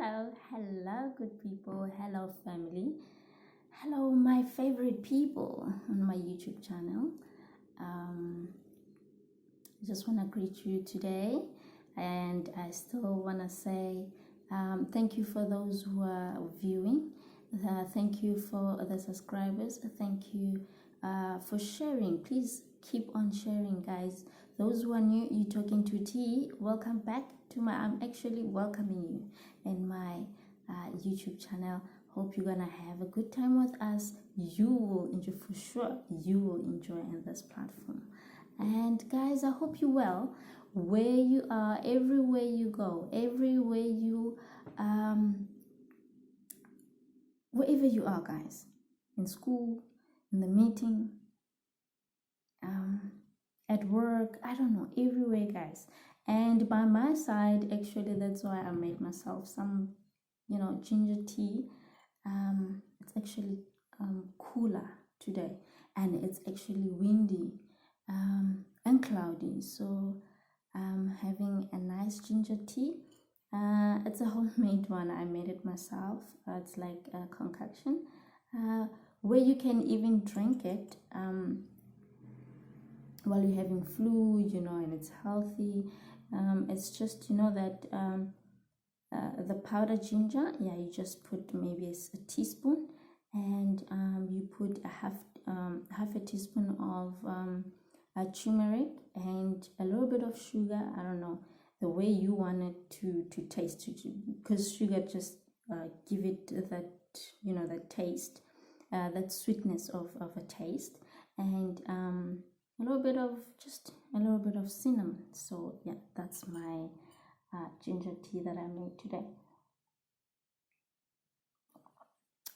hello, good people, hello, family, hello, my favorite people on my YouTube channel. I just want to greet you today, and I still want to say thank you for those who are viewing. Thank you for the subscribers. Thank you for sharing. Please keep on sharing, guys. Those who are new, you talking to T, welcome back to my, I'm actually welcoming you in my YouTube channel. Hope you're gonna have a good time with us. You will enjoy, for sure you will enjoy in this platform. And guys, I hope you well where you are, everywhere you go, everywhere you wherever you are, guys, in school, in the meeting, at work, I don't know, everywhere, guys. And by my side, actually, that's why I made myself some, ginger tea. It's actually cooler today, and it's actually windy and cloudy. So I'm having a nice ginger tea. It's a homemade one. I made it myself. It's like a concoction where you can even drink it while you're having flu, and it's healthy. It's just, that the powdered ginger, you just put maybe a teaspoon, and you put half a teaspoon of turmeric and a little bit of sugar. I don't know the way you want it to taste, because sugar just give it that, that taste, that sweetness of a taste, and a little bit of cinnamon. So yeah, that's my ginger tea that I made today.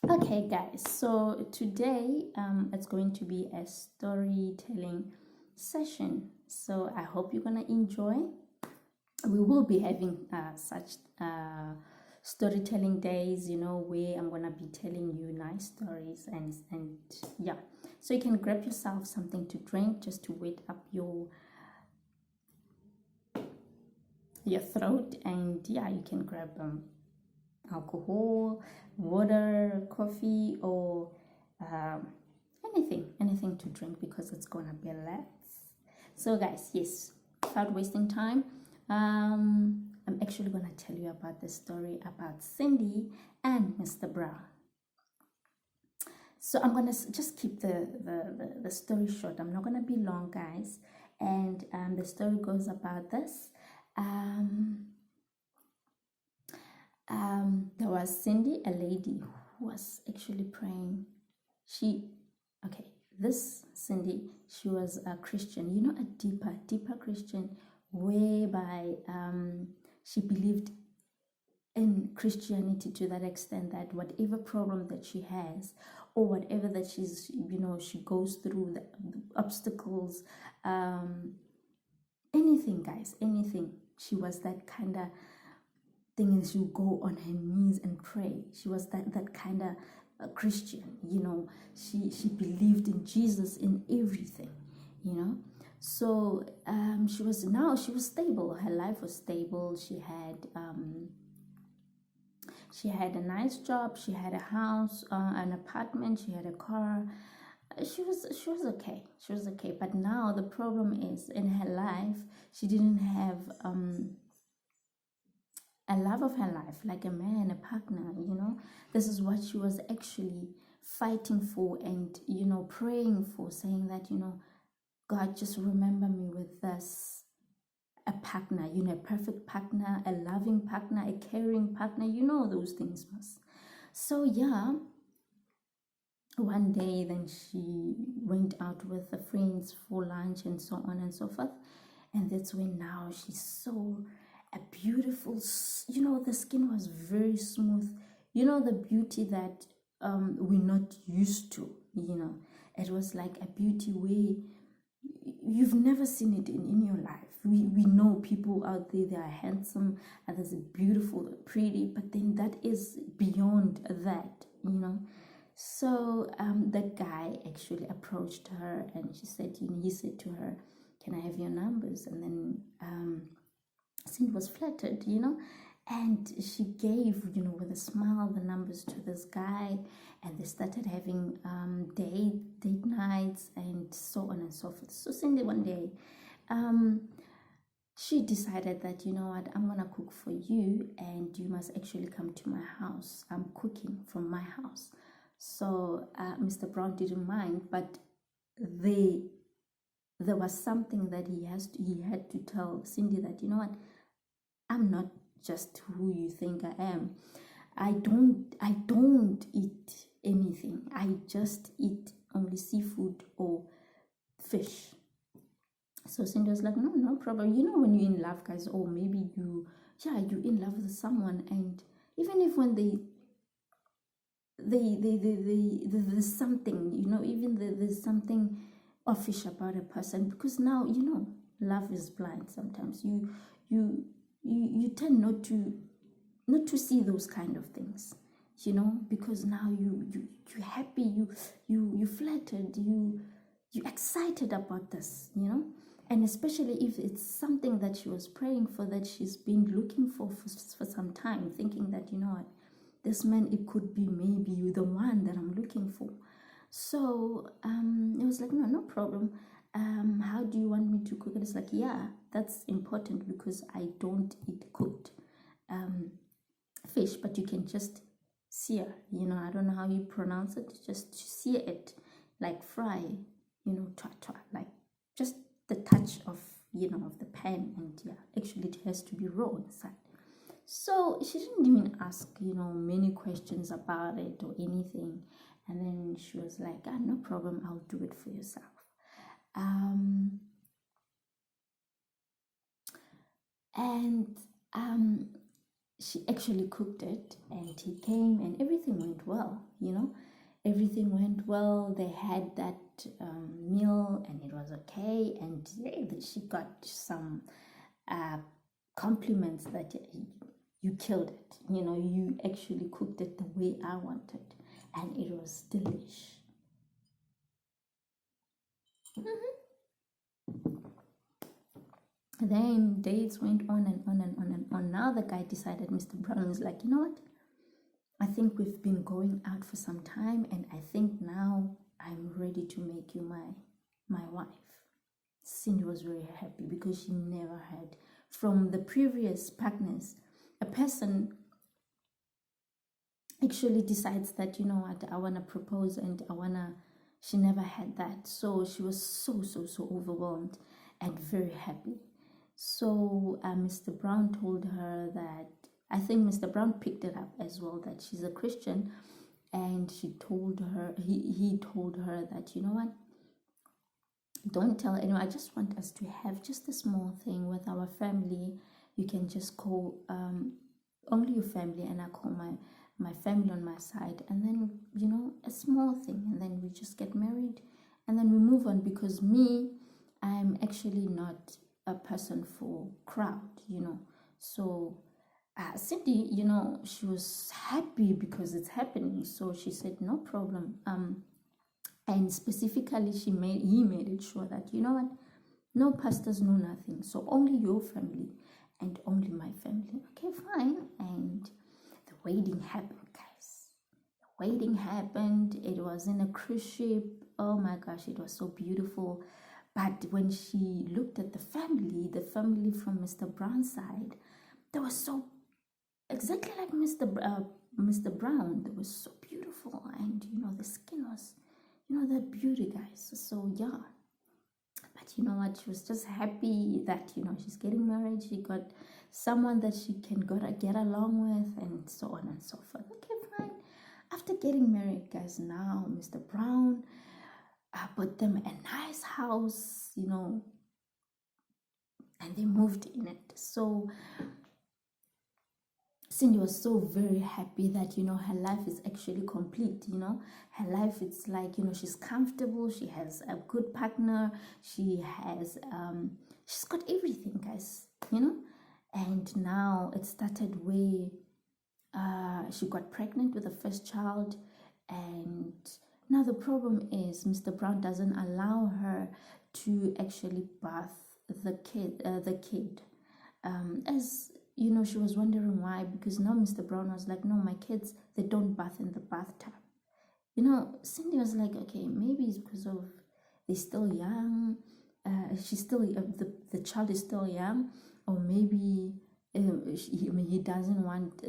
Okay, guys, so today it's going to be a storytelling session, so I hope you're gonna enjoy. We will be having such storytelling days, where I'm gonna be telling you nice stories, and yeah, so you can grab yourself something to drink just to wet up your throat, and yeah, you can grab alcohol, water, coffee, or anything to drink, because it's gonna be lots. So guys, yes, without wasting time, I'm actually gonna tell you about the story about Cindy and Mr. Brown. So I'm gonna just keep the story short. I'm not gonna be long, guys. And the story goes about this. There was Cindy, a lady who was actually praying. This Cindy, she was a Christian, a deeper Christian, whereby she believed in Christianity to that extent that whatever problem that she has, or whatever that she's, she goes through, the obstacles, anything, guys, anything, she was that kind of thing, and she would go on her knees and pray. She was that kind of Christian, she believed in Jesus in everything, so she was stable. Her life was stable. She had a nice job. She had a house, an apartment. She had a car. She was okay. She was okay. But now the problem is, in her life, she didn't have a love of her life, like a man, a partner. This is what she was actually fighting for, and praying for, saying that, God, just remember me with this, a partner, a perfect partner, a loving partner, a caring partner, those things must. So yeah, one day then she went out with the friends for lunch and so on and so forth, and that's when now she saw a beautiful, the skin was very smooth, the beauty that we're not used to. It was like a beauty where you've never seen it in your life. We know people out there, they are handsome, others are beautiful, pretty, but then that is beyond that, So that guy actually approached her, and she said, he said to her, "Can I have your numbers?" And then Cindy was flattered, And she gave, with a smile, the numbers to this guy, and they started having date nights and so on and so forth. So Cindy, one day, she decided that, you know what, I'm gonna cook for you, and you must actually come to my house. I'm cooking from my house. So Mr. Brown didn't mind, but there was something that he had to tell Cindy that, you know what, I'm not just who you think I am. I don't eat anything. I just eat only seafood or fish. So Cindy was like, no problem. When you're in love, guys, or maybe you're in love with someone, and even if when there's something, even there's something offish about a person, because now, love is blind sometimes. You tend not to see those kind of things, because now you're happy, you flattered, you excited about this, and especially if it's something that she was praying for, that she's been looking for some time, thinking that, you know what, this man, it could be maybe the one that I'm looking for. So it was like, no problem. How do you want me to cook it? It's like, yeah, that's important, because I don't eat cooked fish, but you can just sear, I don't know how you pronounce it, just sear it, like fry, like just the touch of, of the pan, and yeah, actually it has to be raw inside. So she didn't even ask, many questions about it or anything. And then she was like, no problem, I'll do it for yourself. She actually cooked it, and he came, and everything went well, everything went well. They had that meal, and it was okay, and she got some compliments that you killed it, you actually cooked it the way I wanted, and it was delish. Then dates went on and on and on and on. Now the guy decided, Mr. Brown is like, you know what, I think we've been going out for some time, and I think now I'm ready to make you my wife. Cindy was very happy, because she never had, from the previous partners, a person actually decides that, you know what, I want to propose, and she never had that. So she was so overwhelmed and very happy. So Mr. Brown told her that, I think Mr. Brown picked it up as well, that she's a Christian, and he told her that, you know what, don't tell anyone. I just want us to have just a small thing with our family. You can just call only your family, and I call my family on my side, and then, a small thing, and then we just get married, and then we move on, because I'm actually not a person for crowd, so Cindy, she was happy because it's happening, so she said no problem. And specifically he made it sure that, you know what, no pastors, no nothing, so only your family and only my family. Okay, fine. And the wedding happened, guys. The wedding happened. It was in a cruise ship. Oh my gosh, it was so beautiful. But when she looked at the family from Mr. Brown's side, they were so exactly like Mr. Brown. They were so beautiful, and the skin was, that beauty, guys. So yeah. But you know what? She was just happy that she's getting married. She got someone that she can get along with, and so on and so forth. Okay, fine. After getting married, guys, now Mr. Brown bought them a nice house, and they moved in it. So Cindy was so very happy that her life is actually complete. Her life, it's like she's comfortable, she has a good partner, she's got everything, guys. And now it started where she got pregnant with the first child, and now the problem is Mr. Brown doesn't allow her to actually birth the kid, as she was wondering why, because now Mr. Brown was like, no, my kids, they don't bath in the bathtub. Cindy was like, okay, maybe it's because of they're still young. She's still the child is still young, or maybe he doesn't want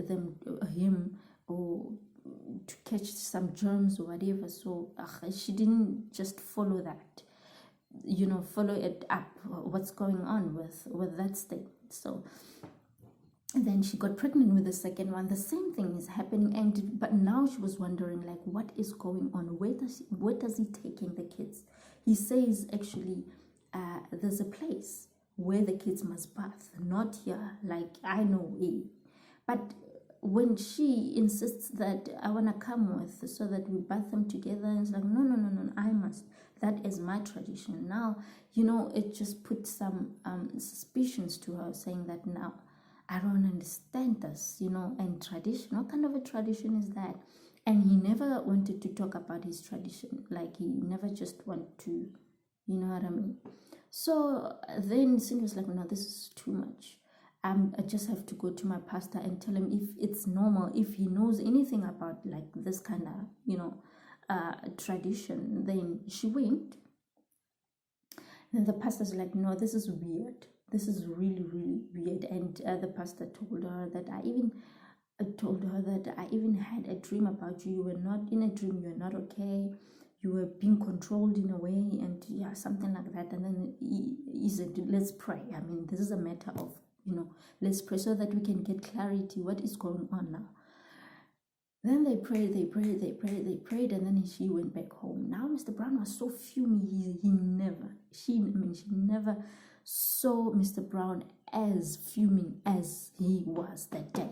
him or to catch some germs or whatever. So she didn't just follow that, follow it up. What's going on with that statement? So then she got pregnant with the second one. The same thing is happening, but now she was wondering, like, what is going on? Where does he taking the kids? He says actually, there's a place where the kids must bath, not here. Like, I know but when she insists that I want to come with so that we bath them together, it's like, no, I must. That is my tradition. Now, it just put some suspicions to her, saying that now I don't understand this, and tradition. What kind of a tradition is that? And he never wanted to talk about his tradition. Like, he never just wanted to, you know what I mean? So then Cindy was like, no, this is too much. I just have to go to my pastor and tell him if it's normal, if he knows anything about like this kind of, tradition. Then she went. And the pastor's like, no, this is weird. This is really, really weird. And the pastor told her that I even had a dream about you. You were not in a dream. You were not okay. You were being controlled in a way, and yeah, something like that. And then he said, let's pray. I mean, this is a matter of, let's pray so that we can get clarity. What is going on now? Then they prayed, and then she went back home. Now Mr. Brown was so fuming. She never saw Mr. Brown as fuming as he was that day.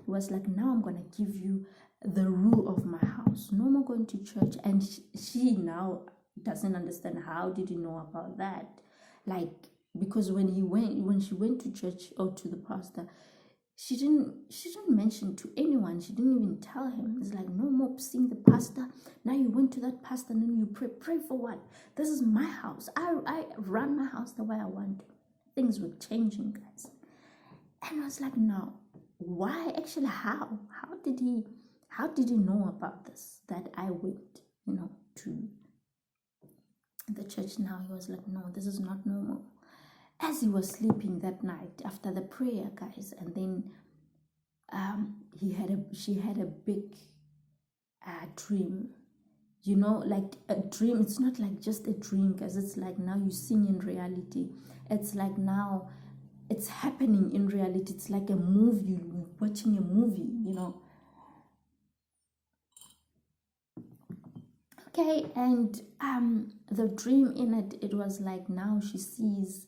He was like, now I'm going to give you the rule of my house. No more going to church. And she now doesn't understand, how did he know about that? Like, because when she went to church or to the pastor, she didn't mention to anyone. She didn't even tell him. It's like, no more seeing the pastor. Now you went to that pastor and then you pray for what? This is my house. I run my house the way I want to. Things were changing, guys. And I was like, no, why? Actually, how did he know about this, that I went to the church? Now he was like, no, this is not normal. As he was sleeping that night after the prayer, guys, and then she had a big dream, like a dream. It's not like just a dream, guys. It's like now you're seeing in reality. It's like now it's happening in reality. It's like a movie, watching a movie, Okay, and the dream in it was like, now she sees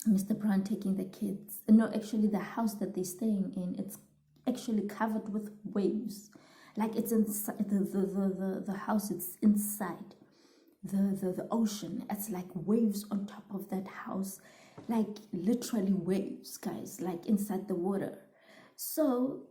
Mr. Brown taking the kids. No, actually, the house that they're staying in, it's actually covered with waves. Like, it's inside the house. It's inside the ocean. It's like waves on top of that house, like literally waves, guys, like inside the water. So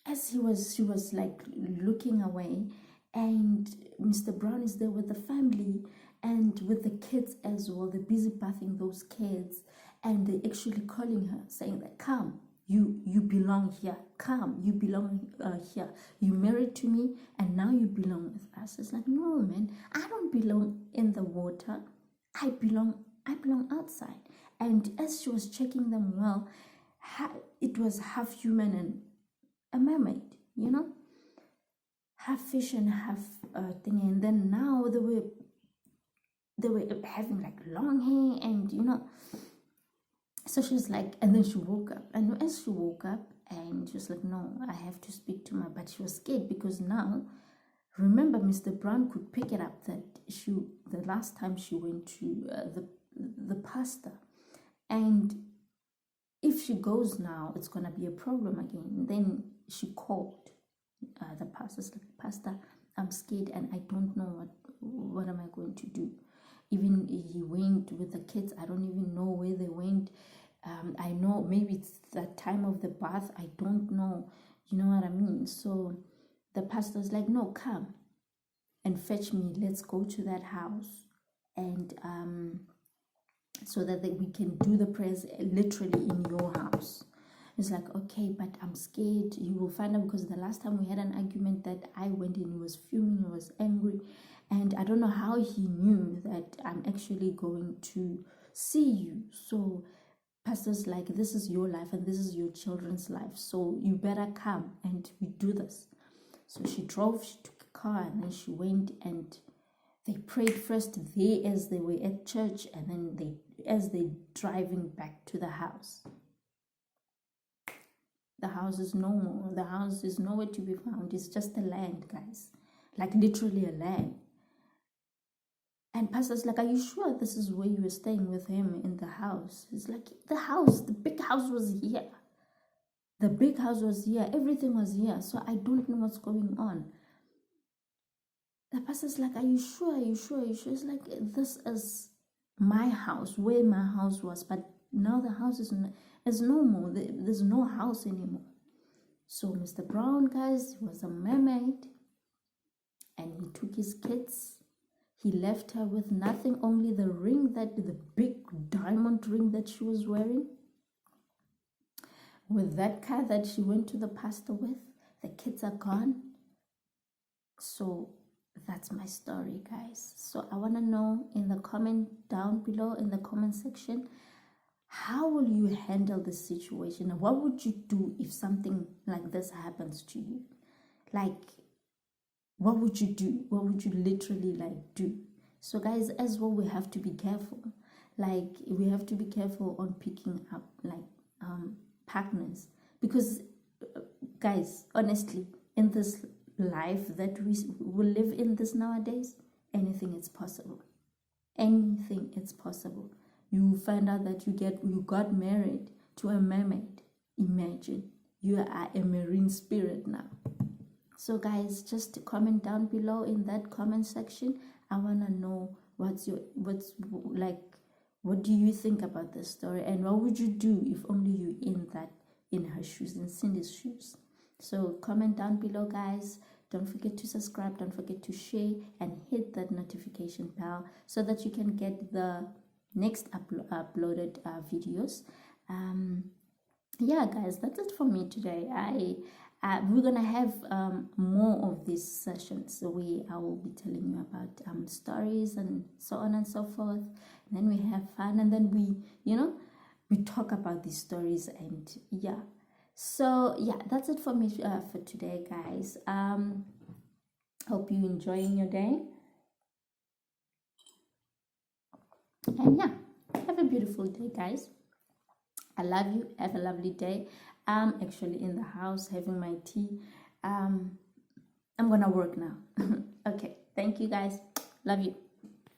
as she was like looking away, and Mr. Brown is there with the family and with the kids as well. They're busy bathing those kids, and they're actually calling her, saying that, come, you belong here. Come, you belong here. You married to me, and now you belong with us. It's like, no, man, I don't belong in the water. I belong outside. And as she was checking them, well, it was half human and a mermaid, half fish and half thing. And then now they were having like long hair, and so she was like, and then she woke up, and as she woke up, and she was like, no, I have to speak to but she was scared, because now, remember, Mr. Brown could pick it up that the last time she went to the pastor, and if she goes now, it's gonna be a problem again. And then she called the pastor, like, pastor, I'm scared and I don't know what am I going to do. Even he went with the kids, I don't even know where they went. I know maybe it's that time of the bath, I don't know, you know what I mean? So the pastor's like, no, come and fetch me, let's go to that house. And so that we can do the prayers literally in your house. It's like, okay, but I'm scared. You will find out, because the last time we had an argument that I went in, he was fuming, he was angry, and I don't know how he knew that I'm actually going to see you. So pastor's like, this is your life and this is your children's life, so you better come and we do this. So she drove, she took a car, and then she went, and they prayed first there as they were at church, and then as they driving back to the house. The house is no more. The house is nowhere to be found. It's just a land, guys. Like literally a land. And pastor's like, are you sure this is where you were staying with him in the house? It's like, the big house was here. The big house was here. Everything was here. So I don't know what's going on. The pastor's like, are you sure? Are you sure? Are you sure? It's like, this is my house, where my house was. But now the house is no more. There's no house anymore. So Mr. Brown, guys, was a mermaid. And he took his kids. He left her with nothing, only the ring, the big diamond ring that she was wearing. With that car that she went to the pastor with, the kids are gone. So that's my story, guys. So I want to know in the comment down below, in the comment section, how will you handle this situation? And what would you do if something like this happens to you? Like, what would you do? What would you literally do? So guys, as well, we have to be careful. Like, we have to be careful on picking up partners, because guys, honestly, in this life that we will live in this nowadays, anything is possible. Anything is possible. You find out that you got married to a mermaid. Imagine, you are a marine spirit now. So guys, just comment down below in that comment section. I want to know what do you think about this story, and what would you do if only you in her shoes, in Cindy's shoes? So comment down below, guys. Don't forget to subscribe, don't forget to share, and hit that notification bell so that you can get the next uploaded videos. Yeah, guys, that's it for me today. We're gonna have more of these sessions, so I will be telling you about stories and so on and so forth. And then we have fun, and then we talk about these stories, and yeah. So yeah, that's it for me for today, guys. Hope you enjoying your day, and yeah, have a beautiful day, guys. I love you. Have a lovely day. I'm actually in the house having my tea. I'm gonna work now. Okay, thank you, guys. Love you.